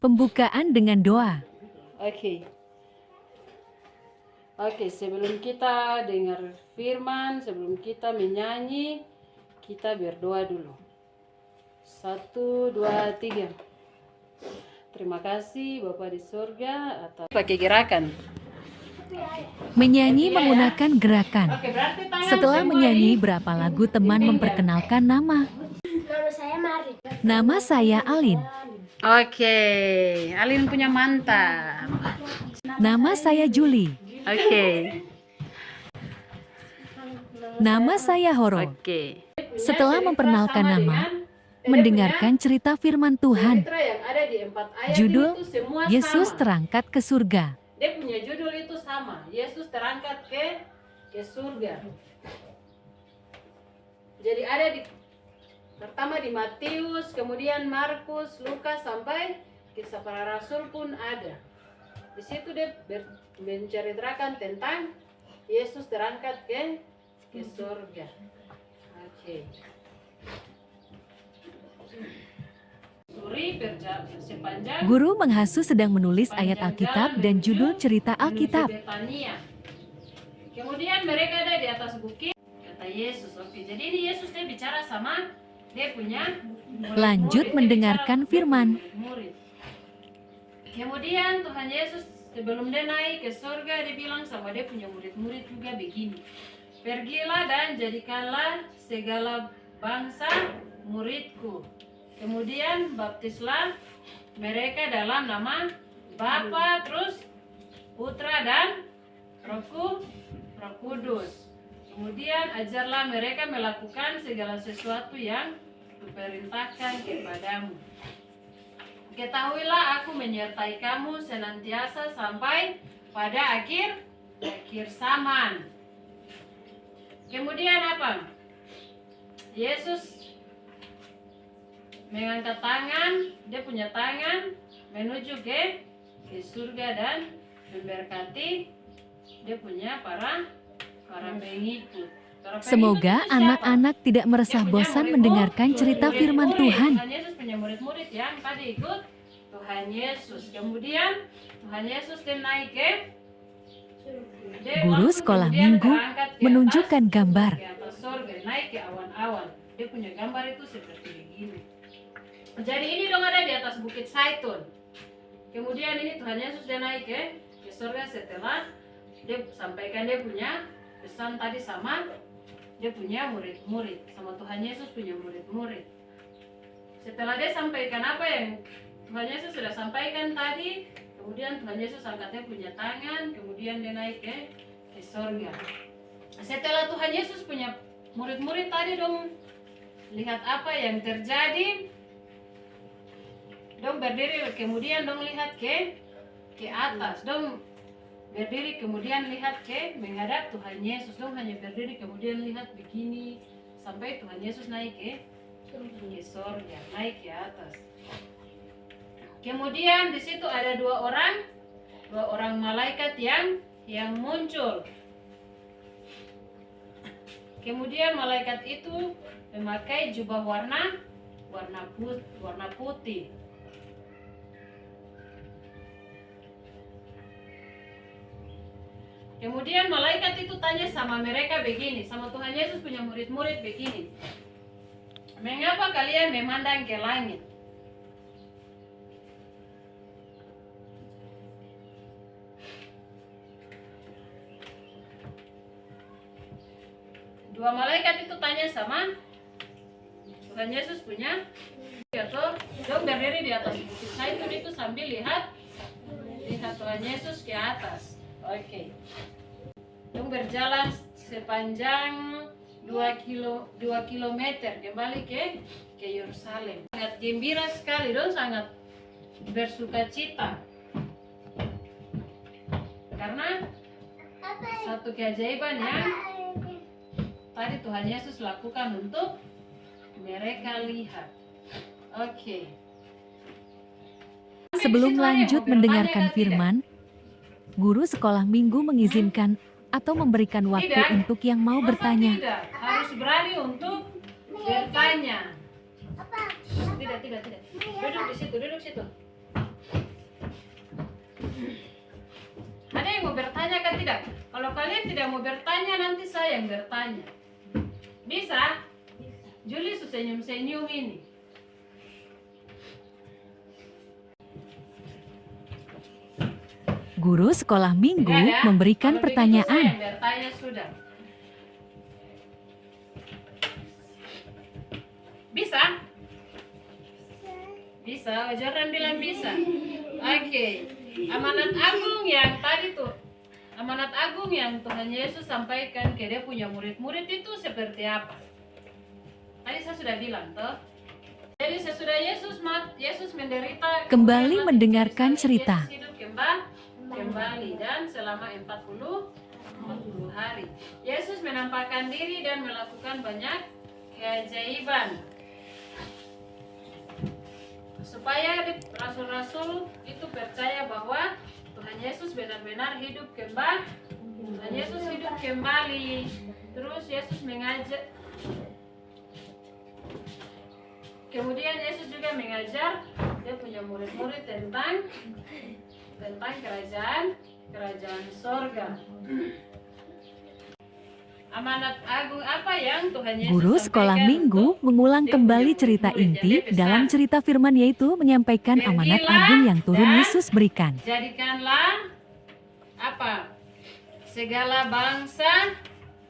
Pembukaan dengan doa. Oke. Oke, sebelum kita dengar firman, sebelum kita menyanyi, kita berdoa dulu. 1, 2, 3. Terima kasih Bapak di surga atas pakai gerakan. Menyanyi menggunakan gerakan. Oke, berarti tangan Setelah semua menyanyi di berapa lagu, teman memperkenalkan nama. Nama saya Mari. Nama saya Alin. Oke, Alin punya mantan. Nama saya Juli. Oke. Nama saya Horo. Oke. Setelah memperkenalkan nama, mendengarkan cerita firman Tuhan. Cerita yang ada di 4 ayat Judul, itu semua Yesus sama. terangkat ke surga. Dia punya judul itu sama. Yesus terangkat ke surga. Jadi ada di pertama di Matius, kemudian Markus, Lukas sampai Kisah Para Rasul pun ada. Di situ dia menceritakan tentang Yesus terangkat ke surga. Oke. Sepanjang Guru menghasu sedang menulis ayat Alkitab dan judul cerita Alkitab. Kemudian mereka ada di atas bukit, kata Yesus. Oke, jadi ini Yesus dia bicara sama dia punya murid-murid. Lanjut Dia mendengarkan bicara firman. murid-murid. Kemudian Tuhan Yesus sebelum dia naik ke surga, dia bilang sama dia punya murid-murid juga begini. Pergilah dan jadikanlah segala bangsa muridku. Kemudian baptislah mereka dalam nama Bapa, terus Putra dan Roh Kudus. Kemudian ajarlah mereka melakukan segala sesuatu yang kuperintahkan kepadamu. Ketahuilah aku menyertai kamu senantiasa sampai pada akhir zaman. Kemudian apa? Yesus mengangkat tangan, dia punya tangan menuju ke surga dan memberkati dia punya para pengikut. Semoga anak-anak tidak meresah bosan mendengarkan cerita firman Tuhan. Tuhan Yesus punya murid-murid yang tadi ikut Tuhan Yesus. Kemudian Tuhan Yesus dia naik ke Guru sekolah minggu menunjukkan gambar. ke atas surga, naik ke awan-awan. Dia punya gambar itu seperti begini. Jadi ini dong ada di atas bukit Zaitun. Kemudian ini Tuhan Yesus dia naik ke surga setelah dia sampaikan dia punya pesan tadi sama dia punya murid-murid, sama Tuhan Yesus punya murid-murid. Setelah dia sampaikan apa yang Tuhan Yesus sudah sampaikan tadi, kemudian Tuhan Yesus angkatnya punya tangan, kemudian dia naik ke surga. Setelah Tuhan Yesus punya murid-murid tadi dong, lihat apa yang terjadi, dong berdiri, kemudian dong lihat ke atas, dong berdiri kemudian lihat ke menghadap Tuhan Yesus, dong hanya berdiri kemudian lihat begini sampai Tuhan Yesus naik ke surga, naik ke atas. Kemudian di situ ada dua orang malaikat yang muncul. Kemudian malaikat itu memakai jubah warna putih. Kemudian malaikat itu tanya sama mereka begini, sama Tuhan Yesus punya murid-murid begini. Mengapa kalian memandang ke langit? Dua malaikat itu tanya sama Tuhan Yesus punya atau dong berdiri di atas bukit Zaitun itu sambil lihat Tuhan Yesus ke atas. Oke. Dong berjalan sepanjang 2 kilometer kembali ke Yerusalem. Sangat gembira sekali, dong sangat bersukacita. Karena satu keajaiban yang tadi Tuhan Yesus lakukan untuk mereka lihat. Oke. Sebelum lanjut mendengarkan firman, guru sekolah minggu mengizinkan atau memberikan waktu untuk yang mau Masa bertanya. tidak? Harus berani untuk bertanya. Tidak. Duduk di situ, duduk situ. tidak? Kalau kalian tidak mau bertanya, nanti saya yang bertanya. Bisa? Juli senyum-senyum ini. Guru sekolah minggu Tidak ada? memberikan Kalau begitu saya pertanyaan. yang bertanya sudah. Bisa? Bisa, Jaran bilang bisa. Oke. Amanat agung yang tadi tuh, amanat agung yang Tuhan Yesus sampaikan ke dia punya murid-murid itu seperti apa? Tadi saya sudah bilang toh. Jadi sesudah Yesus menderita, Kembali kemudian mati, mendengarkan jadi cerita. Yesus hidup kembali dan selama 40 hari. Yesus menampakkan diri dan melakukan banyak keajaiban. Supaya rasul-rasul itu percaya bahwa Tuhan Yesus benar-benar hidup kembali. Tuhan Yesus hidup kembali. Terus Yesus mengajar. Kemudian Yesus juga mengajar dia punya murid-murid tentang kerajaan sorga. Amanat agung apa yang Tuhan Yesus Guru sekolah minggu mengulang kembali cerita inti dalam cerita firman, yaitu menyampaikan amanat agung yang turun Yesus berikan. Jadikanlah apa? Segala bangsa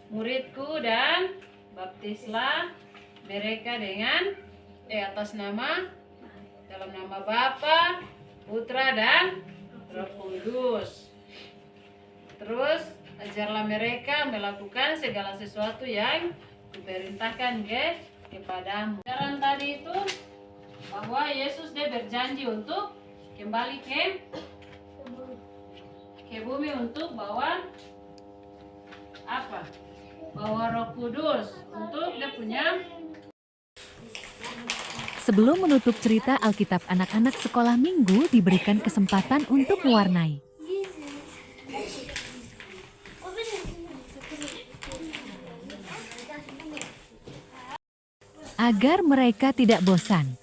muridku dan baptislah mereka dengan atas nama, dalam nama Bapa, Putra dan Roh Kudus. Terus ajarlah mereka melakukan segala sesuatu yang diperintahkan kepadamu. Sekarang tadi itu bahwa Yesus dia berjanji untuk kembali ke bumi untuk bawa apa? Bawa Roh Kudus untuk dia punya. Sebelum menutup cerita Alkitab, anak-anak sekolah minggu diberikan kesempatan untuk mewarnai. Agar mereka tidak bosan.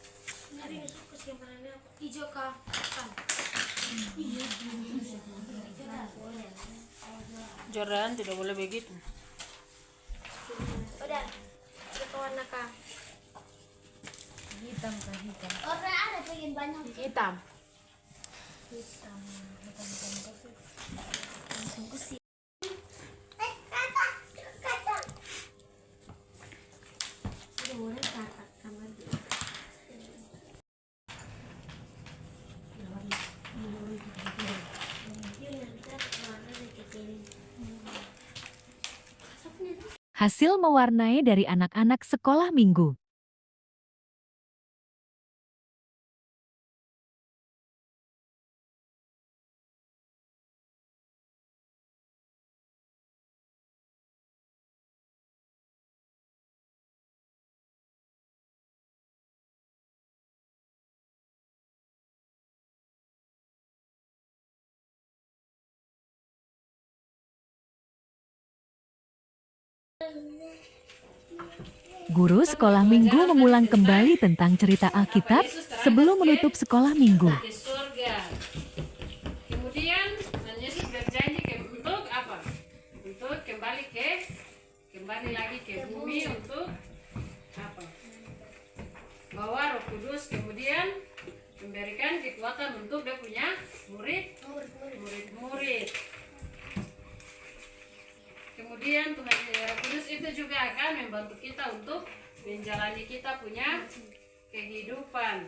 Jordan tidak boleh begitu. Udah, kita warna kah? Hitam kan hitam. Orang ada pengen banyak. Hitam. Hitam. Hasil mewarnai dari anak-anak sekolah minggu. Guru sekolah minggu mengulang kembali tentang cerita Alkitab sebelum menutup sekolah minggu. Ke surga. Kemudian Tuhan Yesus berjanji untuk apa? Untuk kembali lagi ke bumi untuk apa? Bawa Roh Kudus, kemudian memberikan kekuatan untuk dia punya murid-murid. Kemudian Tuhan Roh Kudus itu juga akan membantu kita untuk menjalani kita punya kehidupan.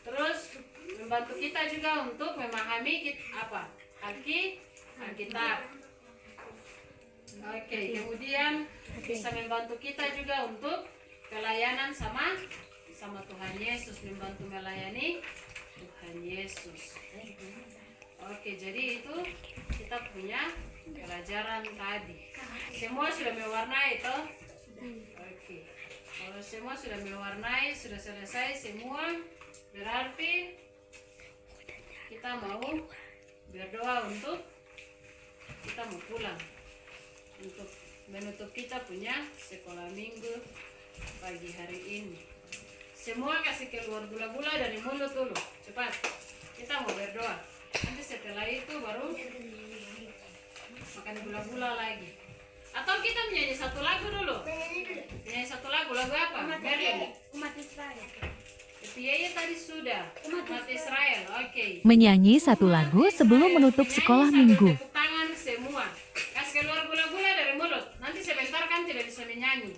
Terus membantu kita juga untuk memahami apa? Alkitab. Oke, kemudian bisa membantu kita juga untuk pelayanan sama Tuhan Yesus, membantu melayani Tuhan Yesus. Oke, jadi itu kita punya pelajaran tadi. Semua sudah mewarnai toh? Oke. Kalau semua sudah mewarnai, sudah selesai semua, berarti kita mau berdoa untuk kita mau pulang, untuk menutup kita punya sekolah minggu pagi hari ini. Semua kasih keluar gula-gula dari mulut dulu, cepat. Kita mau berdoa. Nanti setelah itu baru sudah. Umat Israel. Oke. Menyanyi satu lagu sebelum menutup sekolah minggu. Tepuk tangan semua. Kasih keluar gula-gula dari mulut. Nanti sebentar kan tidak bisa menyanyi.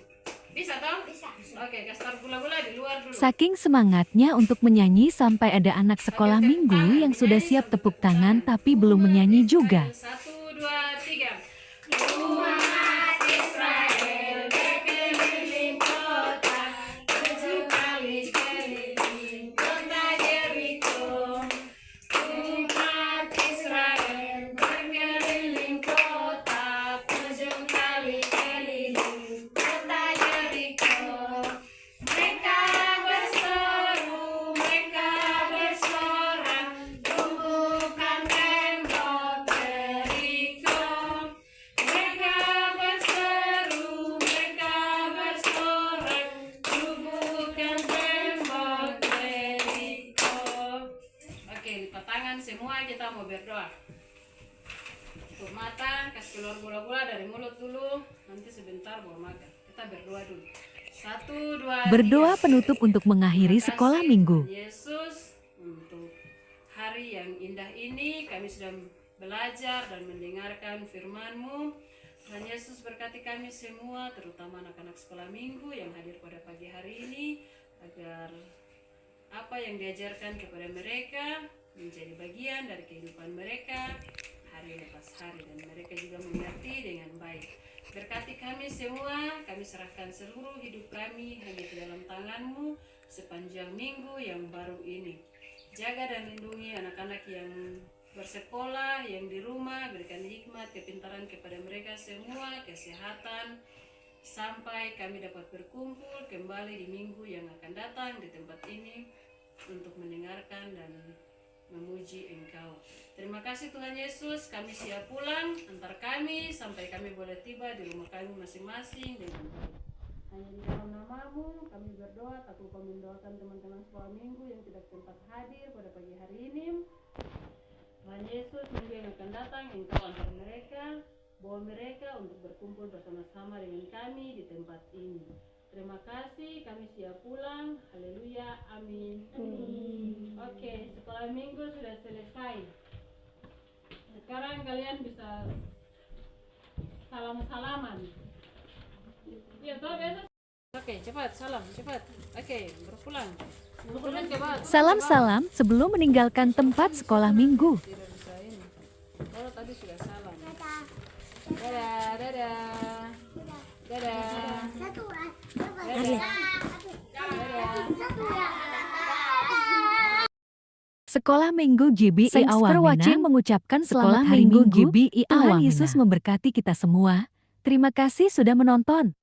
Bisa toh? Bisa. Oke, kasih taruh gula-gula di luar dulu. Saking semangatnya untuk menyanyi sampai ada anak sekolah minggu yang sudah siap tepuk tangan tapi belum menyanyi juga. 1, 2, 3. Umat Israel berkeliling kota, 7 kali keliling kota Yeriko. Umat Israel berkeliling kota, 7 kali keliling kota Yeriko. Mereka berseru, mereka bersorak, rubuhkan tembok Yeriko. Mereka berseru, mereka bersorak, rubuhkan tembok Yeriko. Oke, lipat tangan semua, kita mau berdoa. Tutup mata, kasih keluar gula-gula dari mulut dulu. Nanti sebentar bawa makan. Kita berdoa dulu. 1, 2, Berdoa 3. penutup untuk mengakhiri Terima sekolah kasih, minggu. Tuhan Yesus, untuk hari yang indah ini kami sudah belajar dan mendengarkan firman-Mu. Tuhan Yesus berkati kami semua, terutama anak-anak sekolah minggu yang hadir pada pagi hari ini, agar apa yang diajarkan kepada mereka menjadi bagian dari kehidupan mereka hari lepas hari, dan mereka juga mengerti dengan baik. Berkati kami semua, kami serahkan seluruh hidup kami hanya ke dalam tangan-Mu sepanjang minggu yang baru ini. Jaga dan lindungi anak-anak yang bersekolah, yang di rumah, berikan hikmat, kepintaran kepada mereka semua, kesehatan, sampai kami dapat berkumpul kembali di minggu yang akan datang di tempat ini untuk mendengarkan dan memuji Engkau. Terima kasih Tuhan Yesus, kami siap pulang, antar kami sampai kami boleh tiba di rumah kami masing-masing dengan baik. Hanya di dalam nama-Mu kami berdoa, tak lupa mendoakan teman-teman sekolah minggu yang tidak sempat hadir pada pagi hari ini. Tuhan Yesus, minggu yang akan datang, Engkau antar mereka, bawa mereka untuk berkumpul bersama-sama dengan kami di tempat ini. Terima kasih, kami siap pulang. Haleluya, amin. Oke, sekolah minggu sudah selesai. Sekarang kalian bisa salam-salaman. Ya, toh biasa. Oke, cepat, salam, cepat. Oke, berpulang. Berpulang cepat. Salam-salam sebelum meninggalkan tempat sekolah minggu. Tidak bisa ini. Oh, tadi sudah salam. Dadah. Dadah, dadah. Dadah. Satu. Dadah. Satu ya. Sekolah Minggu GBI Thanks for ya. watching mengucapkan selamat hari Minggu GBI. Tuhan Yesus memberkati kita semua. Terima kasih sudah menonton.